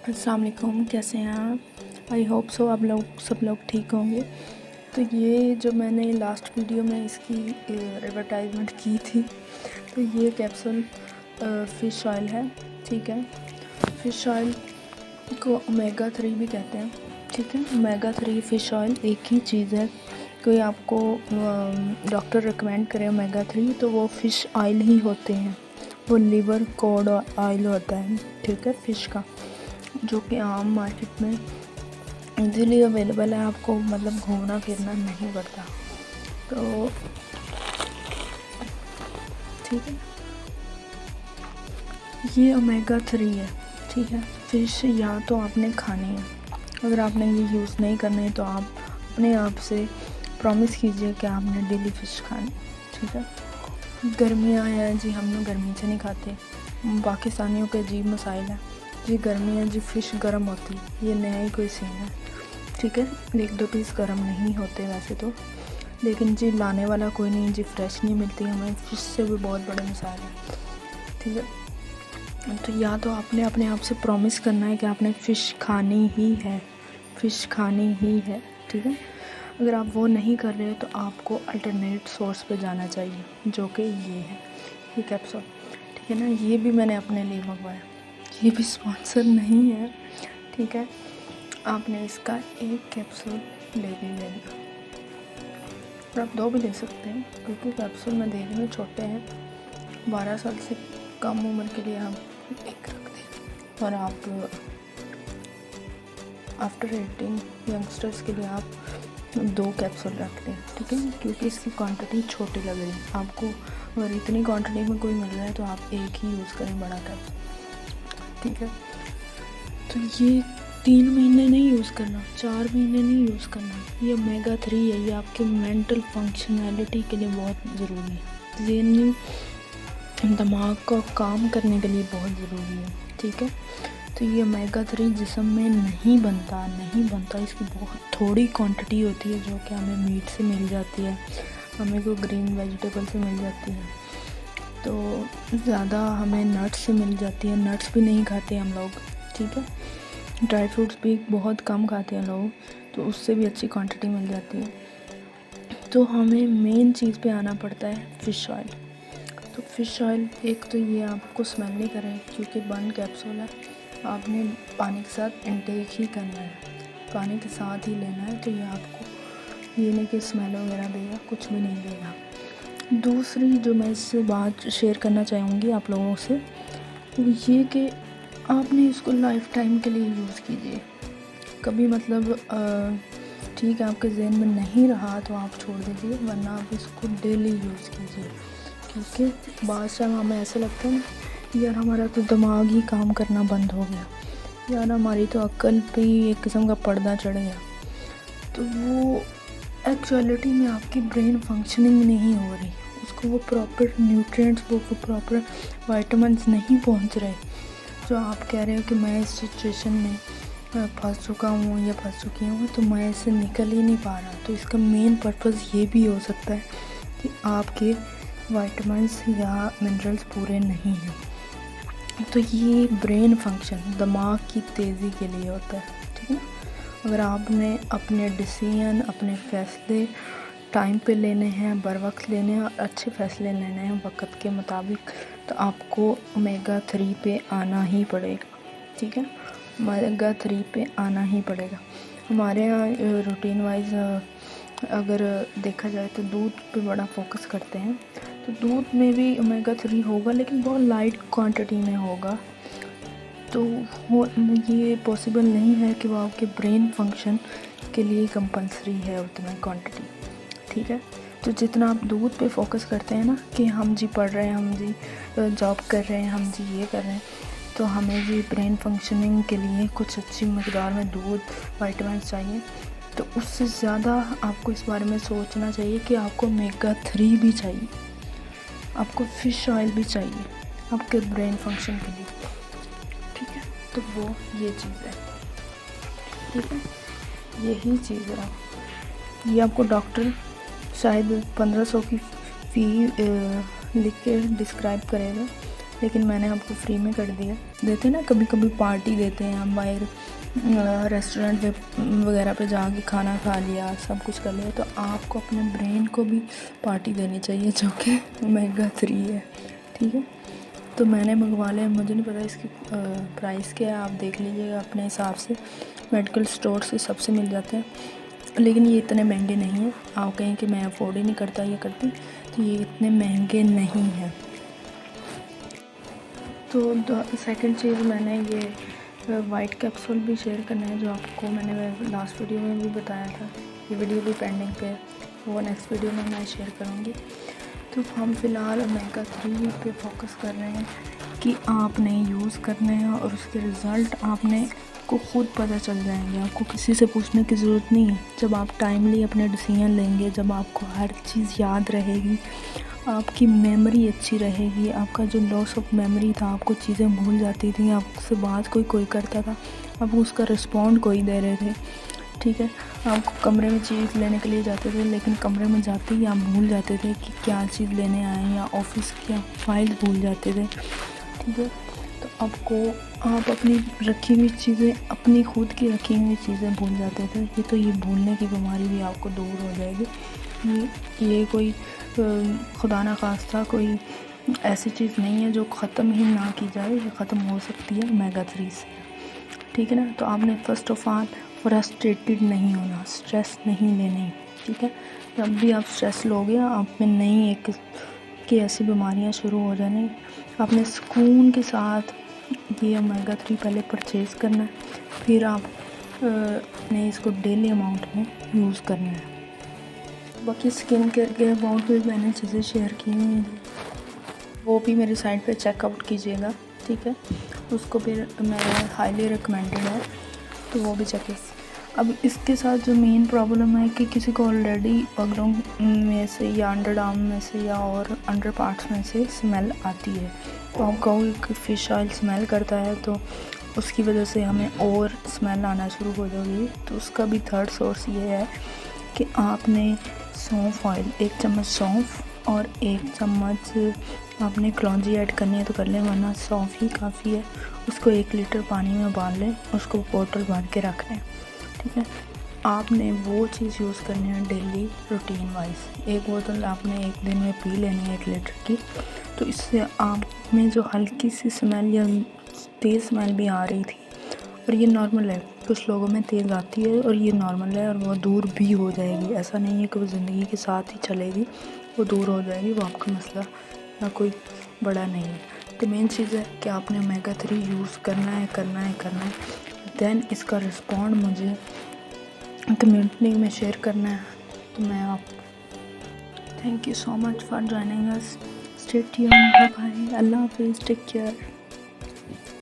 अस्सलाम वालेकुम, कैसे हैं आप? आई होप सो आप लोग सब लोग ठीक होंगे। तो ये जो मैंने लास्ट वीडियो में इसकी एडवर्टाइजमेंट की थी, तो ये कैप्सूल फ़िश ऑयल है। ठीक है, फ़िश ऑयल को ओमेगा 3 भी कहते हैं। ठीक है, ओमेगा 3 फ़िश ऑयल एक ही चीज़ है। कोई आपको डॉक्टर रिकमेंड करे ओमेगा 3 तो वो फ़िश ऑयल ही होते हैं। वो लिवर कॉड ऑयल होता है, ठीक है, फ़िश का, जो कि आम मार्केट में इजीली अवेलेबल है। आपको मतलब घूमना फिरना नहीं पड़ता। तो ठीक है, ये ओमेगा 3 है। ठीक है, फ़िश या तो आपने खानी है। अगर आपने ये यूज़ नहीं करनी है तो आप अपने आप से प्रॉमिस कीजिए कि आपने डेली फ़िश खानी। ठीक है, गर्मियाँ हैं जी, हम लोग गर्मी से नहीं खाते। पाकिस्तानियों के अजीब मसाइल है जी, गर्मी है जी, फ़िश गर्म होती, ये नया ही कोई सीन है। ठीक है, एक दो पीस गर्म नहीं होते वैसे तो, लेकिन जी लाने वाला कोई नहीं जी, फ्रेश नहीं मिलती हमें। फ़िश से भी बहुत बड़े मसाइल हैं। ठीक है, तो या तो आपने अपने आप से प्रॉमिस करना है कि आपने फ़िश खानी ही है, फ़िश खानी ही है। ठीक है, अगर आप वो नहीं कर रहे हो तो आपको अल्टरनेट सोर्स पे जाना चाहिए, जो कि ये है, ये कैप्सूल। ठीक है ना, ये भी मैंने अपने लिए मंगवाया, ये भी स्पॉन्सर नहीं है। ठीक है, आपने इसका एक कैप्सूल ले भी लेना, और आप 2 भी ले सकते हैं, क्योंकि कैप्सूल मैं दे रही हूँ छोटे हैं, 12 साल से कम उम्र के लिए हम एक रखते हैं, और आप आफ्टर 18 यंगस्टर्स के लिए आप 2 कैप्सूल रखते हैं। ठीक है, क्योंकि इसकी क्वांटिटी छोटी लग रही है आपको। अगर इतनी क्वांटिटी में कोई मिल रहा है तो आप एक ही यूज़ करें, बड़ा कैप्सूल। ठीक है, तो ये 3 महीने नहीं यूज़ करना, 4 महीने नहीं यूज़ करना। ये ओमेगा 3 है, ये आपके मेंटल फंक्शनैलिटी के लिए बहुत ज़रूरी है, ज़हनी दिमाग को काम करने के लिए बहुत ज़रूरी है। ठीक है, तो ये ओमेगा 3 जिस्म में नहीं बनता, इसकी बहुत थोड़ी क्वांटिटी होती है, जो कि हमें मीट से मिल जाती है, हमें को ग्रीन वेजिटेबल से मिल जाती है, तो ज़्यादा हमें नट्स से मिल जाती है। नट्स भी नहीं खाते हम लोग। ठीक है, ड्राई फ्रूट्स भी बहुत कम खाते हैं लोग, तो उससे भी अच्छी क्वांटिटी मिल जाती है। तो हमें मेन चीज़ पे आना पड़ता है, फ़िश ऑयल। तो फ़िश ऑयल, एक तो ये आपको स्मेल नहीं करें, क्योंकि बंद कैप्सूल है, आपने पानी के साथ इनटेक ही करना है, पानी के साथ ही लेना है। तो ये आपको ये नहीं कि स्मेल वगैरह देगा, कुछ भी नहीं देगा। दूसरी जो मैं इससे बात शेयर करना चाहूँगी आप लोगों से, वो ये कि आपने इसको लाइफ टाइम के लिए यूज़ कीजिए। कभी मतलब ठीक है, आपके ज़हन में नहीं रहा तो आप छोड़ दीजिए, वरना आप इसको डेली यूज़ कीजिए। क्योंकि बाद में हमें ऐसा लगता है ना, यार हमारा तो दिमाग ही काम करना बंद हो गया, यार हमारी तो अक्ल पे ही एक किस्म का पर्दा चढ़ गया। तो वो एक्चुअलिटी में आपकी ब्रेन फंक्शनिंग नहीं हो रही, उसको वो प्रॉपर न्यूट्रिएंट्स, वो प्रॉपर विटामिन्स नहीं पहुंच रहे, जो आप कह रहे हो कि मैं इस सिचुएशन में फंस चुका हूँ या फंस चुकी हूँ, तो मैं इससे निकल ही नहीं पा रहा। तो इसका मेन पर्पज़ ये भी हो सकता है कि आपके विटामिन्स या मिनरल्स पूरे नहीं हैं। तो ये ब्रेन फंक्शन, दिमाग की तेज़ी के लिए होता है। ठीक है ना, अगर आपने अपने डिसीजन, अपने फ़ैसले टाइम पे लेने हैं, बर वक्त लेने हैं, और अच्छे फ़ैसले लेने हैं वक्त के मुताबिक, तो आपको ओमेगा 3 पे आना ही पड़ेगा। ठीक है, ओमेगा 3 पे आना ही पड़ेगा। हमारे यहाँ रूटीन वाइज अगर देखा जाए तो दूध पे बड़ा फोकस करते हैं, तो दूध में भी ओमेगा 3 होगा, लेकिन बहुत लाइट क्वांटिटी में होगा। तो वो ये पॉसिबल नहीं है कि वो आपके ब्रेन फंक्शन के लिए कंपलसरी है उतना क्वांटिटी। ठीक है, तो जितना आप दूध पे फोकस करते हैं ना, कि हम जी पढ़ रहे हैं, हम जी जॉब कर रहे हैं, हम जी ये कर रहे हैं, तो हमें जी ब्रेन फंक्शनिंग के लिए कुछ अच्छी मकदार में दूध, विटामिन चाहिए। तो उससे ज़्यादा आपको इस बारे में सोचना चाहिए कि आपको ओमेगा 3 भी चाहिए, आपको फ़िश ऑयल भी चाहिए आपके ब्रेन फंक्शन के लिए। ठीक है, तो वो ये चीज़ है। ठीक है, यही चीज़ है। ये आपको डॉक्टर शायद 1500 की फ़ी लिख के डिस्क्राइब करेगा, लेकिन मैंने आपको फ्री में कर दिया। देते ना कभी कभी पार्टी देते हैं, हम बाहर रेस्टोरेंट वगैरह पे जाके खाना खा लिया, सब कुछ कर लिया, तो आपको अपने ब्रेन को भी पार्टी देनी चाहिए, जो कि ओमेगा 3 है। ठीक है, तो मैंने मंगवा लिया। मुझे नहीं पता इसकी प्राइस क्या है, आप देख लीजिएगा अपने हिसाब से। मेडिकल स्टोर से सबसे मिल जाते हैं, लेकिन ये इतने महंगे नहीं हैं। आप कहें कि मैं अफोर्ड ही नहीं करता ये करती, तो ये इतने महंगे नहीं हैं। तो सेकंड चीज़ मैंने ये वाइट कैप्सूल भी शेयर करना है, जो आपको मैंने लास्ट वीडियो में भी बताया था। ये वीडियो भी पेंडिंग पे है, वो नेक्स्ट वीडियो में मैं शेयर करूँगी। तो हम फ़िलहाल ओमेगा 3 पे फोकस कर रहे हैं कि आपने यूज़ करने हैं, और उसके रिज़ल्ट आपने को खुद पता चल जाएंगे। आपको किसी से पूछने की ज़रूरत नहीं है। जब आप टाइमली अपने डिसीजन लेंगे, जब आपको हर चीज़ याद रहेगी, आपकी मेमोरी अच्छी रहेगी, आपका जो लॉस ऑफ मेमोरी था, आपको चीज़ें भूल जाती थी, आपसे बात कोई करता था, आपको उसका रिस्पॉन्ड कोई दे रहे थे। ठीक है, आपको कमरे में चीज़ लेने के लिए जाते थे, लेकिन कमरे में जाते ही आप भूल जाते थे कि क्या चीज़ लेने आए, या ऑफिस की फाइल भूल जाते थे। ठीक है, तो आपको आप अपनी रखी हुई चीज़ें, अपनी खुद की रखी हुई चीज़ें भूल जाते थे। ये भूलने की बीमारी भी आपको दूर हो जाएगी। ये कोई खुदा ना खास्ता कोई ऐसी चीज़ नहीं है जो ख़त्म ही ना की जाए, ये ख़त्म हो सकती है ओमेगा 3 से। ठीक है ना, तो आपने फर्स्ट ऑफ ऑल फ्रस्ट्रेटेड नहीं होना, स्ट्रेस नहीं लेनी। ठीक है, जब भी आप स्ट्रेस लोगे, आप में नई एक की ऐसी बीमारियां शुरू हो जानी। आपने सुकून के साथ ये ओमेगा 3 पहले परचेज़ करना है, फिर आप ने इसको डेली अमाउंट में यूज़ करना है। बाकी स्किन केयर के अबाउट भी मैंने चीज़ें शेयर की हुई हैं, वो भी मेरी साइट पे चेकआउट कीजिएगा। ठीक है, उसको भी मैं हाईली रिकमेंडेड है, तो वो भी चेक। अब इसके साथ जो मेन प्रॉब्लम है कि किसी को ऑलरेडी पगलों में से या अंडर आर्म में से या और अंडर पार्ट्स में से स्मेल आती है, तो आप कहोगे कि फ़िश ऑयल स्मेल करता है, तो उसकी वजह से हमें और स्मेल आना शुरू हो जाएगी। तो उसका भी थर्ड सोर्स ये है कि आपने सौंफ ऑयल, 1 चम्मच सौंफ और 1 चम्मच आपने कलौंजी ऐड करनी है तो कर लें, वरना सौंफ ही काफ़ी है। उसको 1 लीटर पानी में उबाल लें, उसको बोतल भर के रख लें। ठीक है, आपने वो चीज़ यूज़ करनी है डेली रूटीन वाइज। 1 बोतल आपने 1 दिन में पी लेनी है 1 लीटर की, तो इससे आप में जो हल्की सी स्मेल या तेज़ स्मेल भी आ रही थी, और ये नॉर्मल है, कुछ लोगों में तेज़ आती है और ये नॉर्मल है, और वो दूर भी हो जाएगी। ऐसा नहीं है कि वो ज़िंदगी के साथ ही चलेगी, वो दूर हो जाएगी, वो आपका मसला या कोई बड़ा नहीं है। तो मेन चीज़ है कि आपने ओमेगा 3 यूज़ करना है। दैन इसका रिस्पॉन्ड मुझे कम्युनिटी में शेयर करना है। तो मैं आप thank you so much for joining us. Stay tuned, bye bye, अल्लाह हाफिज़, टेक केयर।